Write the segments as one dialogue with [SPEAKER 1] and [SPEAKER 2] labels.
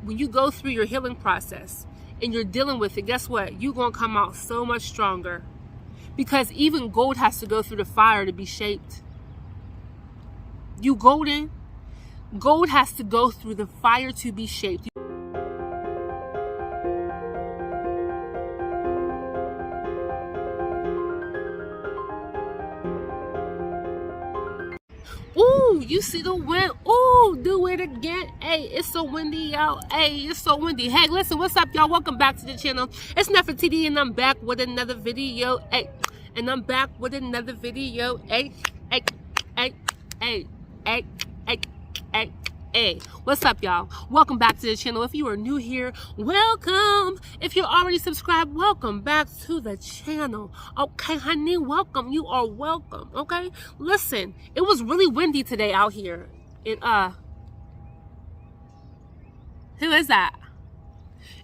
[SPEAKER 1] when you go through your healing process and you're dealing with it, guess what? You're going to come out so much stronger. Because even gold has to go through the fire to be shaped. You golden. Gold has to go through the fire to be shaped. Ooh, you see the wind? Ooh, do it again. Hey, it's so windy out. Hey, it's so windy. Hey, listen, what's up, y'all? Welcome back to the channel. It's Nefertiti, and I'm back with another video. Hey, and I'm back with another video. Hey, hey, hey, hey, hey, hey, hey. Hey, what's up, y'all? Welcome back to the channel. If you are new here, welcome. If you're already subscribed, welcome back to the channel. Okay, honey, welcome. You are welcome. Okay, listen, it was really windy today out here. In who is that?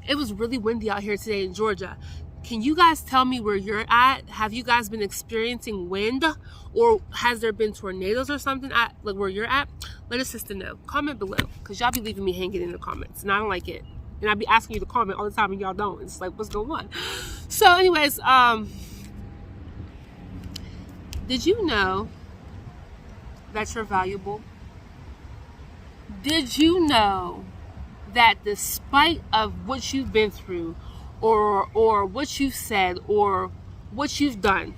[SPEAKER 1] It was really windy out here today in Georgia. Can you guys tell me where you're at? Have you guys been experiencing wind, or has there been tornadoes or something at like where you're at? Let a sister know. Comment below, because y'all be leaving me hanging in the comments, and I don't like it. And I be asking you to comment all the time, and y'all don't. It's like, what's going on? So, anyways, did you know that you're valuable? Did you know that despite of what you've been through, or what you've said, or what you've done,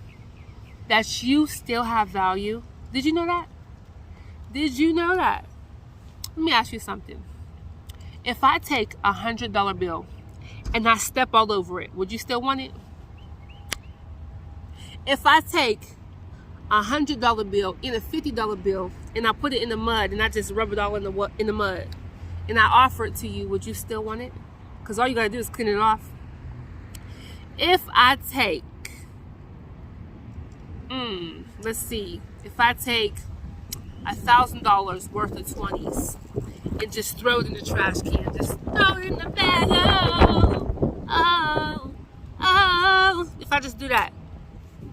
[SPEAKER 1] that you still have value? Did you know that? Did you know that? Let me ask you something. If I take $100 bill and I step all over it, would you still want it? If I take $100 bill and a $50 bill and I put it in the mud and I just rub it all in the mud and I offer it to you, would you still want it? Because all you gotta do is clean it off. If I take, let's see, if I take $1,000 worth of 20s and just throw it in the trash can, just throw it in the bag, oh. If I just do that,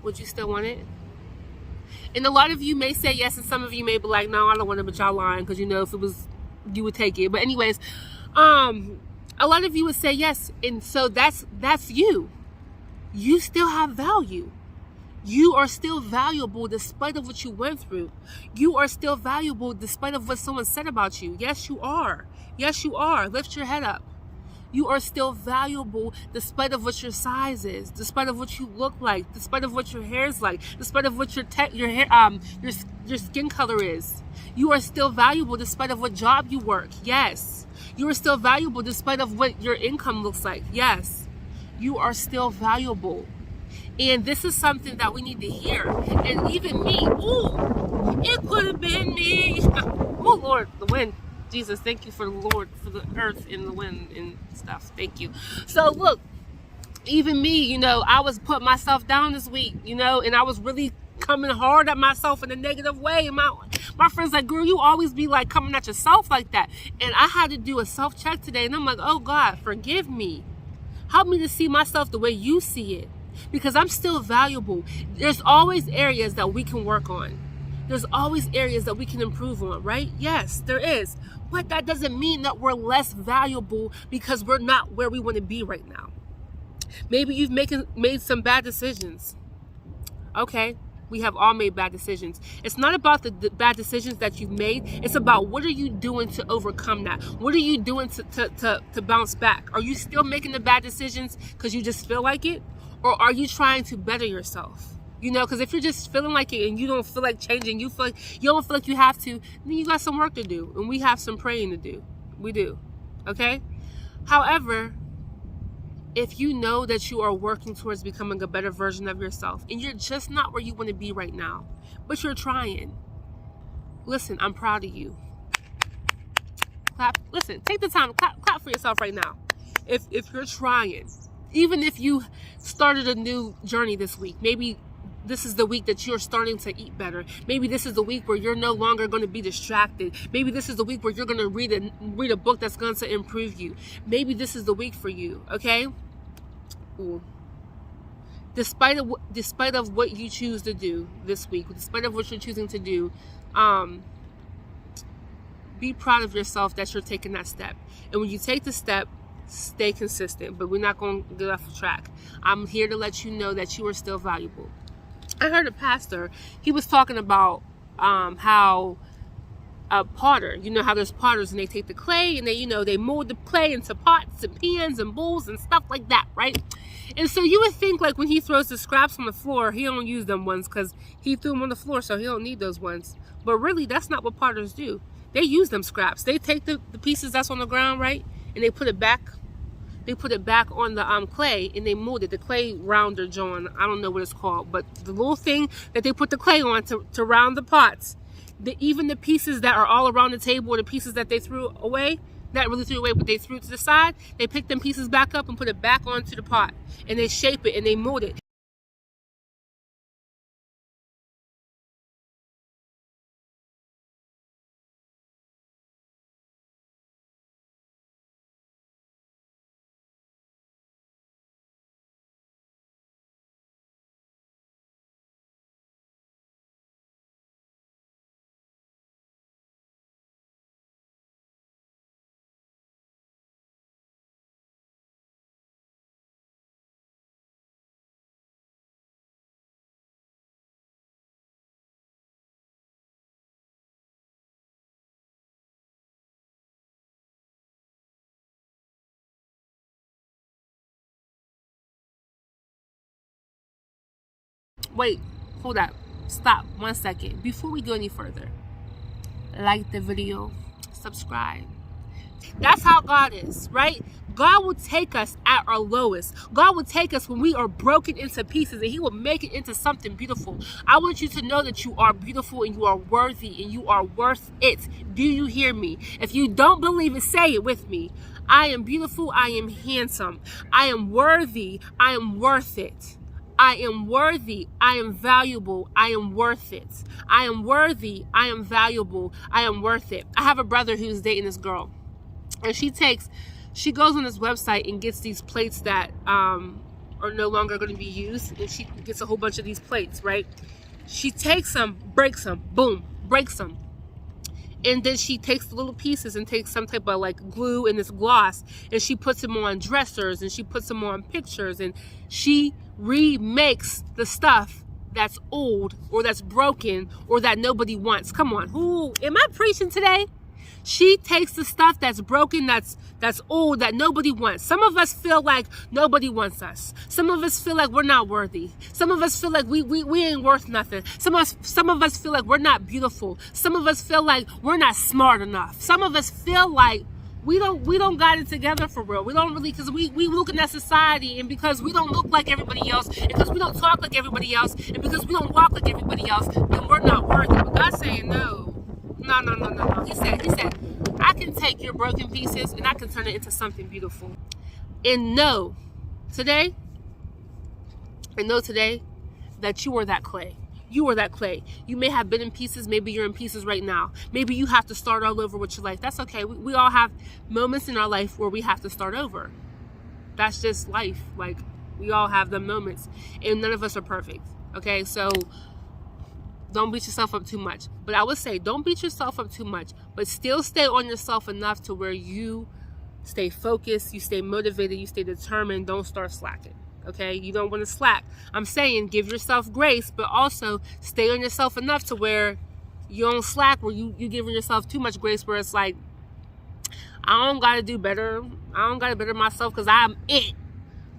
[SPEAKER 1] would you still want it? And a lot of you may say yes, and some of you may be like, no, I don't want it, but y'all lying, because you know if it was, you would take it. But anyways, a lot of you would say yes, and so that's you. You still have value. You are still valuable despite of what you went through. You are still valuable despite of what someone said about you. Yes, you are. Yes, you are. Lift your head up. You are still valuable despite of what your size is, despite of what you look like, despite of what your hair is like, despite of what your skin color is. You are still valuable despite of what job you work. Yes. You are still valuable despite of what your income looks like. Yes. You are still valuable. And this is something that we need to hear. And even me, ooh, it could have been me. Oh, Lord, the wind. Jesus, thank you for the Lord, for the earth and the wind and stuff. Thank you. So, look, even me, you know, I was putting myself down this week, you know, and I was really coming hard at myself in a negative way. And my friends like, girl, you always be like coming at yourself like that. And I had to do a self-check today. And I'm like, oh, God, forgive me. Help me to see myself the way you see it. Because I'm still valuable. There's always areas that we can work on. There's always areas that we can improve on, right? Yes, there is. But that doesn't mean that we're less valuable because we're not where we want to be right now. Maybe you've made some bad decisions. Okay, we have all made bad decisions. It's not about the bad decisions that you've made. It's about what are you doing to overcome that? What are you doing to bounce back? Are you still making the bad decisions because you just feel like it? Or are you trying to better yourself? You know, because if you're just feeling like it and you don't feel like changing, you don't feel like you have to, then you got some work to do. And we have some praying to do. We do. Okay? However, if you know that you are working towards becoming a better version of yourself and you're just not where you want to be right now, but you're trying, listen, I'm proud of you. Clap. Listen, take the time, clap for yourself right now. If you're trying, even if you started a new journey this week, maybe this is the week that you're starting to eat better. Maybe this is the week where you're no longer going to be distracted. Maybe this is the week where you're going to read a book that's going to improve you. Maybe this is the week for you, okay? Ooh. Despite of what you choose to do this week, despite of what you're choosing to do, be proud of yourself that you're taking that step. And when you take the step, stay consistent. But we're not going to get off the track. I'm here to let you know that you are still valuable. I heard a pastor, he was talking about how a potter, you know how there's potters and they take the clay and they, you know, they mold the clay into pots and pans and bowls and stuff like that, right? And so you would think like when he throws the scraps on the floor, he don't use them ones because he threw them on the floor, so he don't need those ones. But really, that's not what potters do. They use them scraps. They take the pieces that's on the ground, right? And they put it back. They put it back on the clay and they mold it. The clay rounder, John, I don't know what it's called, but the little thing that they put the clay on to round the pots. Even the pieces that are all around the table, or the pieces that they threw away, not really threw away, but they threw to the side, they pick them pieces back up and put it back onto the pot. And they shape it and they mold it. Wait, hold up. Stop 1 second. Before we go any further, like the video, subscribe. That's how God is, right? God will take us at our lowest. God will take us when we are broken into pieces, and he will make it into something beautiful. I want you to know that you are beautiful and you are worthy and you are worth it. Do you hear me? If you don't believe it, say it with me. I am beautiful. I am handsome. I am worthy. I am worth it. I am worthy. I am valuable. I am worth it. I am worthy. I am valuable. I am worth it. I have a brother who's dating this girl. And she goes on this website and gets these plates that are no longer going to be used. And she gets a whole bunch of these plates, right? She takes them, breaks them, boom, breaks them. And then she takes the little pieces and takes some type of like glue and this gloss. And she puts them on dressers and she puts them on pictures. And she remakes the stuff that's old or that's broken or that nobody wants. Come on, who am I preaching today? She takes the stuff that's broken, that's old, that nobody wants. Some of us feel like nobody wants us. Some of us feel like we're not worthy. Some of us feel like we ain't worth nothing. Some of us feel like we're not beautiful. Some of us feel like we're not smart enough. Some of us feel like we don't got it together for real. We don't really, because we looking at society, and because we don't look like everybody else, and because we don't talk like everybody else, and because we don't walk like everybody else, then we're not worthy. But God's saying no. No. He said, I can take your broken pieces and I can turn it into something beautiful. And know today that you are that clay. You are that clay. You may have been in pieces. Maybe you're in pieces right now. Maybe you have to start all over with your life. That's okay. We all have moments in our life where we have to start over. That's just life. Like, we all have them moments. And none of us are perfect. Okay? So don't beat yourself up too much. But I would say don't beat yourself up too much, but still stay on yourself enough to where you stay focused, you stay motivated, you stay determined. Don't start slacking. Okay? You don't want to slack. I'm saying give yourself grace, but also stay on yourself enough to where you don't slack, where you giving yourself too much grace, where it's like, I don't got to do better. I don't got to better myself because I'm it.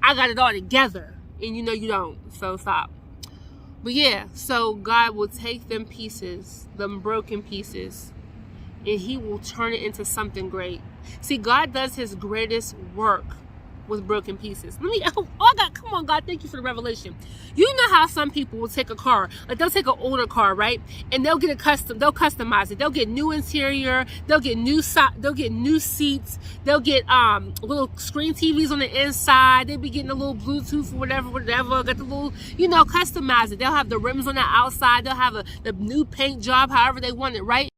[SPEAKER 1] I got it all together. And you know you don't. So stop. But yeah, so God will take them pieces, them broken pieces, and he will turn it into something great. See, God does his greatest work with broken pieces. Come on, God, thank you for the revelation. You know how some people will take a car, like they'll take an older car, right? And they'll get they'll customize it. They'll get new interior, they'll get new seats, they'll get little screen TVs on the inside, they'll be getting a little Bluetooth or whatever, get the little, customize it. They'll have the rims on the outside, they'll have the new paint job, however they want it, right?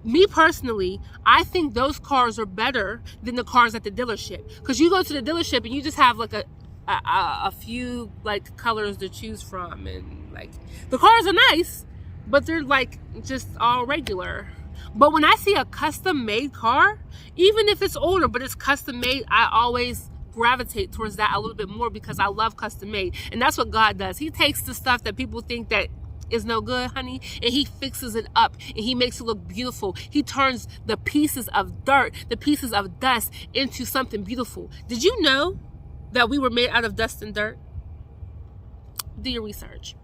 [SPEAKER 1] Me personally, I think those cars are better than the cars at the dealership. Because you go to the dealership and you just have like a few like colors to choose from, and like the cars are nice, but they're like just all regular. But when I see a custom made car, even if it's older but it's custom made, I always gravitate towards that a little bit more because I love custom made. And that's what God does. He takes the stuff that people think that is no good, honey, and he fixes it up and he makes it look beautiful. He turns the pieces of dirt, the pieces of dust into something beautiful. Did you know that we were made out of dust and dirt? Do your research.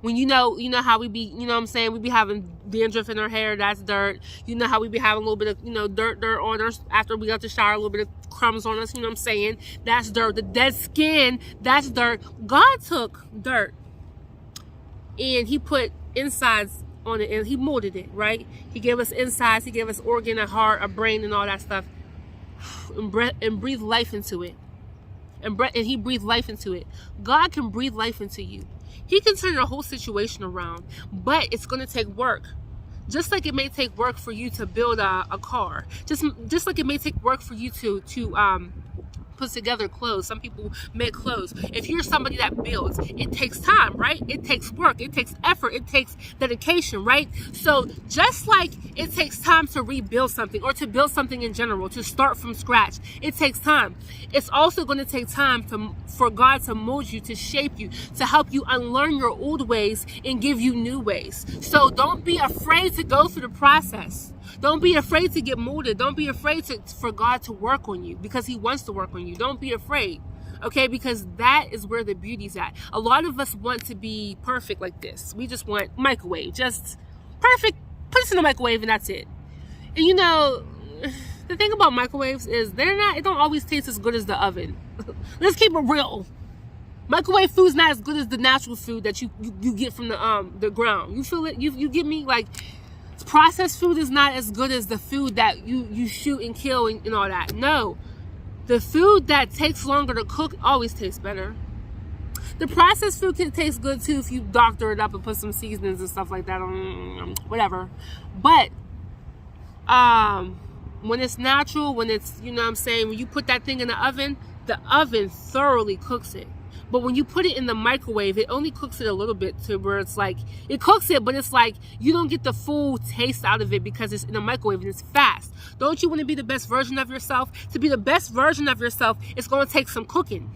[SPEAKER 1] When you know how we be, you know what I'm saying, we be having dandruff in our hair, that's dirt. You know how we be having a little bit of, dirt on us after we got to shower, a little bit of crumbs on us, you know what I'm saying? That's dirt. The dead skin, that's dirt. God took dirt and he put insides on it and he molded it, right? He gave us insides, he gave us organ, a heart, a brain, and all that stuff, and breathed life into it. And he breathed life into it. God can breathe life into you. He can turn your whole situation around, but it's going to take work. Just like it may take work for you to build a car. Just like it may take work for you to put together clothes. Some people make clothes. If you're somebody that builds, it takes time, right? It takes work. It takes effort. It takes dedication, right? So just like it takes time to rebuild something or to build something in general, to start from scratch, it takes time. It's also going to take time for God to mold you, to shape you, to help you unlearn your old ways and give you new ways. So don't be afraid to go through the process. Don't be afraid to get molded. Don't be afraid for God to work on you, because he wants to work on you. Don't be afraid, okay? Because that is where the beauty's at. A lot of us want to be perfect like this. We just want microwave, just perfect. Put this in the microwave and that's it. And the thing about microwaves is it don't always taste as good as the oven. Let's keep it real. Microwave food's not as good as the natural food that you get from the ground. You feel it? You get me? Like, processed food is not as good as the food that you shoot and kill and all that. No. The food that takes longer to cook always tastes better. The processed food can taste good too if you doctor it up and put some seasonings and stuff like that on, whatever. But when it's natural, when it's, when you put that thing in the oven thoroughly cooks it. But when you put it in the microwave, it only cooks it a little bit to where it's like, it cooks it, but it's like you don't get the full taste out of it because it's in the microwave and it's fast. Don't you want to be the best version of yourself? To be the best version of yourself, it's going to take some cooking.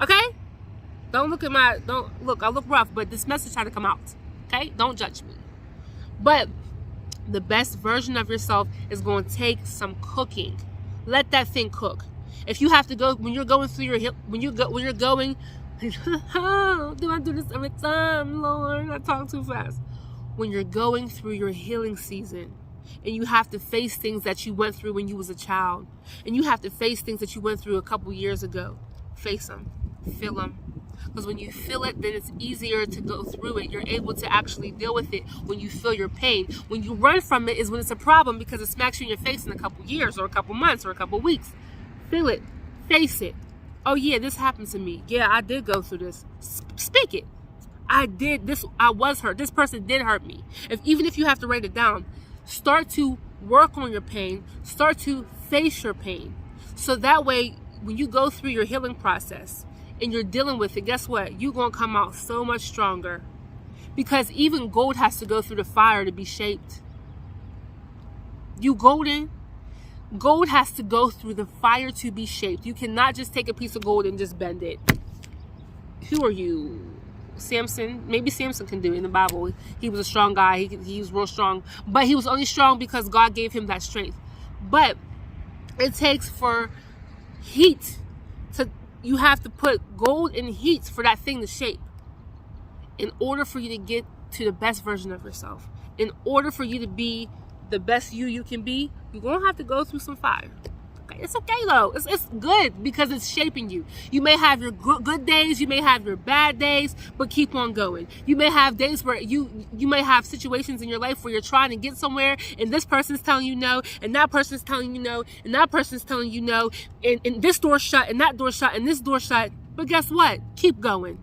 [SPEAKER 1] Okay? Don't look, I look rough, but this message had to come out. Okay? Don't judge me. But the best version of yourself is going to take some cooking. Let that thing cook. If you have to go, when you're going through when you're going, oh, do I do this every time, Lord? I talk too fast. When you're going through your healing season and you have to face things that you went through when you was a child, and you have to face things that you went through a couple years ago, face them, feel them. Because when you feel it, then it's easier to go through it. You're able to actually deal with it when you feel your pain. When you run from it is when it's a problem, because it smacks you in your face in a couple years or a couple months or a couple weeks. Feel it. Face it. Oh yeah, this happened to me. Yeah, I did go through this. Speak it. I did this. I was hurt. This person did hurt me. Even if you have to write it down, start to work on your pain. Start to face your pain. So that way, when you go through your healing process and you're dealing with it, guess what? You're going to come out so much stronger. Because even gold has to go through the fire to be shaped. You golden. Gold has to go through the fire to be shaped. You cannot just take a piece of gold and just bend it. Who are you? Samson? Maybe Samson can do it in the Bible. He was a strong guy. He was real strong. But he was only strong because God gave him that strength. But it takes for heat. You have to put gold in heat for that thing to shape. In order for you to get to the best version of yourself. In order for you to be the best you can be, you're going to have to go through some fire. Okay? It's okay though. It's good because it's shaping you. You may have your good days, you may have your bad days, but keep on going. You may have days where you may have situations in your life where you're trying to get somewhere and this person's telling you no, and that person's telling you no, and that person's telling you no, and this door's shut, and that door's shut, and this door's shut. But guess what? Keep going.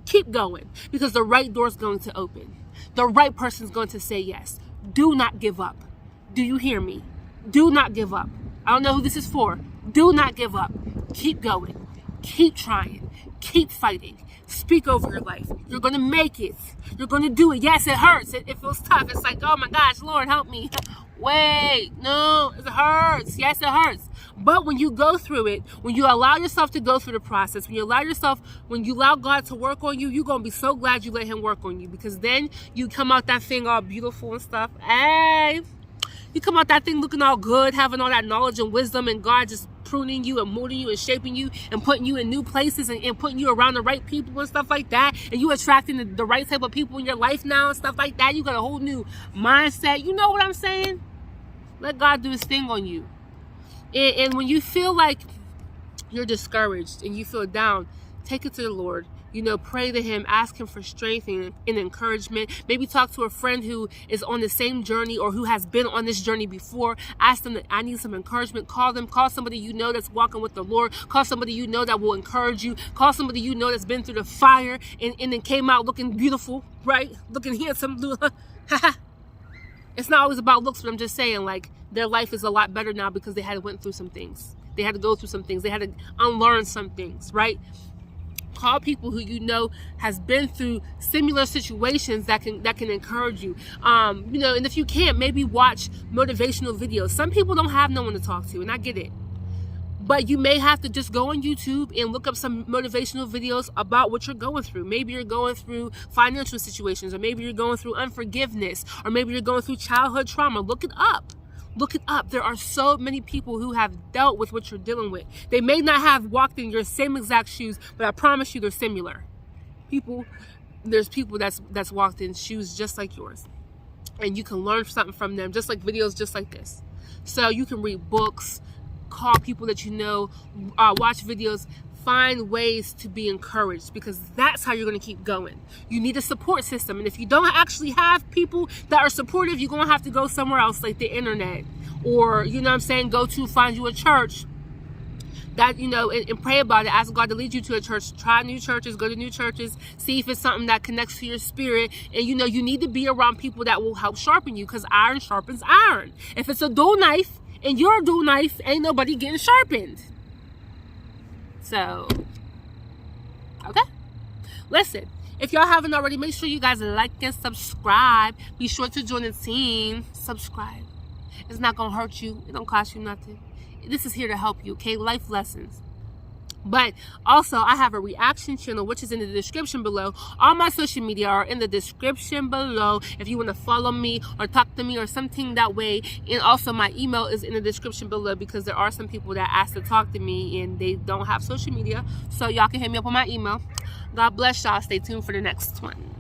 [SPEAKER 1] Keep going, because the right door's going to open. The right person's going to say yes. Do not give up. Do you hear me? Do not give up. I don't know who this is for. Do not give up. Keep going. Keep trying. Keep fighting. Speak over your life. You're going to make it. You're going to do it. Yes, it hurts. It feels tough. It's like, oh my gosh, Lord, help me. Wait, no, it hurts. Yes, it hurts. But when you go through it, when you allow yourself to go through the process, when you allow God to work on you, you're going to be so glad you let him work on you, because then you come out that thing all beautiful and stuff. Hey, you come out that thing looking all good, having all that knowledge and wisdom, and God just pruning you and molding you and shaping you and putting you in new places and putting you around the right people and stuff like that. And you attracting the right type of people in your life now and stuff like that. You got a whole new mindset. You know what I'm saying? Let God do his thing on you. And when you feel like you're discouraged and you feel down, take it to the Lord. Pray to him, ask him for strength and encouragement. Maybe talk to a friend who is on the same journey or who has been on this journey before. Ask them that I need some encouragement. Call them. Call somebody that's walking with the Lord. Call somebody that will encourage you. Call somebody that's been through the fire and then came out looking beautiful, right? Looking handsome. It's not always about looks, but I'm just saying, like, their life is a lot better now because they had went through some things. They had to go through some things. They had to unlearn some things, right? Call people who has been through similar situations that can encourage you. And if you can't, maybe watch motivational videos. Some people don't have no one to talk to, and I get it. But you may have to just go on YouTube and look up some motivational videos about what you're going through. Maybe you're going through financial situations, or maybe you're going through unforgiveness, or maybe you're going through childhood trauma. Look it up. Look it up. There are so many people who have dealt with what you're dealing with. They may not have walked in your same exact shoes, but I promise you they're similar. There's people that's walked in shoes just like yours. And you can learn something from them, just like videos just like this. So you can read books, call people that watch videos, find ways to be encouraged, because that's how you're going to keep going. You need a support system. And if you don't actually have people that are supportive, you're going to have to go somewhere else, like the internet, or, go to find you a church that, and pray about it. Ask God to lead you to a church. Try new churches, go to new churches, see if it's something that connects to your spirit. And, you need to be around people that will help sharpen you, because iron sharpens iron. If it's a dull knife and you're a dull knife, ain't nobody getting sharpened. So, okay. Listen, if y'all haven't already, make sure you guys like and subscribe. Be sure to join the team. Subscribe. It's not going to hurt you. It don't cost you nothing. This is here to help you, okay? Life lessons. But also, I have a reaction channel, which is in the description below. All my social media are in the description below if you want to follow me or talk to me or something that way. And also, my email is in the description below, because there are some people that ask to talk to me and they don't have social media. So y'all can hit me up on my email. God bless y'all. Stay tuned for the next one.